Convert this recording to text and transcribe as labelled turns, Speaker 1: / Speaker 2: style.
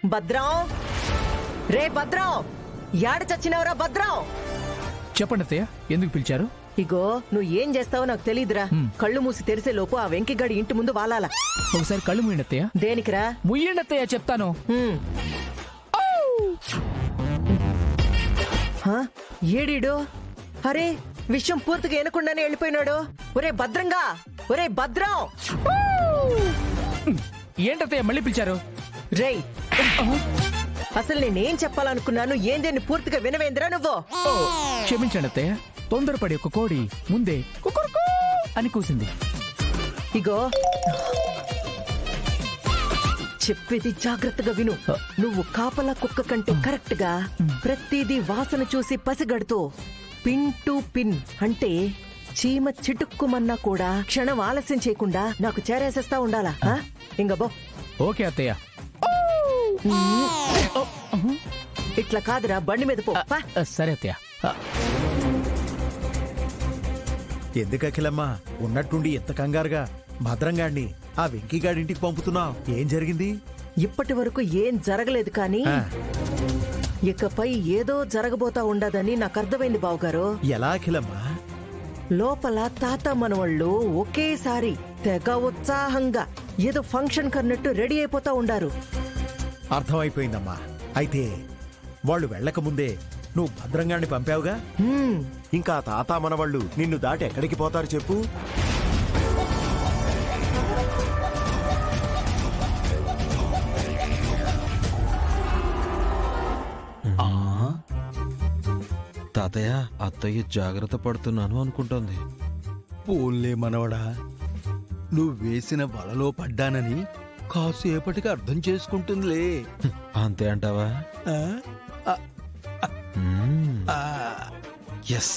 Speaker 1: భద్రం, రే భద్రం, యాడ చచ్చినవరా భద్రం?
Speaker 2: చెప్పండి అత్తయ్య, ఎందుకు పిలిచారు?
Speaker 1: ఇగో నువ్వు ఏం చేస్తావో నాకు తెలీదురా. కళ్ళు మూసి తెరిసే లోపు ఆ వెంకిగాడి ఇంటి ముందు వాలాల.
Speaker 2: ఒకసారి కళ్ళు ముయ్యండి అత్తయ్య.
Speaker 1: దేనికిరా?
Speaker 2: ముయ్యండి అత్తయ్య, చెప్తాను.
Speaker 1: ఏడీడు? అరే, విషయం పూర్తిగా వినకుండానే వెళ్ళిపోయినాడు. ఒరే భద్రంగా, ఒరే భద్రం!
Speaker 2: ఏంటత్తయ్య మళ్ళీ పిలిచారు?
Speaker 1: రేయ్, అసలు నేనేం చెప్పాలనుకున్నాను ఏందేని పూర్తిగా వినవేంద్రా నువ్వు?
Speaker 2: క్షమించండి అత్తయ్య, తొందరపడి ఒక కోడి ముందే కుకురుకు అని కూసింది.
Speaker 1: ఇగో చెప్పేది జాగ్రత్తగా విను. నువ్వు కాపలా కుక్క కంటే కరెక్ట్ గా ప్రతిదీ వాసన చూసి పసిగడుతూ పిన్ టు పిన్ అంటే చీమ చిటుక్కుమన్నా కూడా క్షణం ఆలస్యం చేయకుండా నాకు చేరేసేస్తా ఉండాలా? ఇంక బో.
Speaker 2: ఓకే అత్తయ్య.
Speaker 1: ఇట్లా కాదురా, బండి మీద పో.
Speaker 2: సరే అత్తయ్య.
Speaker 3: ఎందుకు అఖిలమ్మా ఉన్నట్టుండి ఎంత కంగారుగా భద్రంగాడిని ఆ వెంకీగాడింటికి పంపుతున్నావు? ఏం జరిగింది?
Speaker 1: ఇప్పటి వరకు ఏం జరగలేదు కానీ ఇకపై ఏదో జరగబోతా ఉండదని నాకు అర్థమైంది బావగారు.
Speaker 3: ఎలా అఖిలమ్మా?
Speaker 1: లోపల తాత మనవాళ్ళు ఒకేసారి తెగ ఉత్సాహంగా ఏదో ఫంక్షన్ కన్నట్టు రెడీ అయిపోతా ఉండారు.
Speaker 3: అర్థమైపోయిందమ్మా. అయితే వాళ్ళు వెళ్ళక ముందే నువ్వు భద్రంగాడిని పంపావుగా, ఇంకా తాత మనవాళ్ళు నిన్ను దాటి ఎక్కడికి పోతారు చెప్పు?
Speaker 4: తాతయ్య, అత్తయ్య జాగ్రత్త పడుతున్నాను అనుకుంటోంది.
Speaker 5: పోన్లే మనవడా, నువ్వు వేసిన వలలో పడ్డానని కాసేపటికి అర్థం చేసుకుంటుందిలే.
Speaker 4: అంతే అంటావా?
Speaker 5: ఆ?
Speaker 4: ఎస్.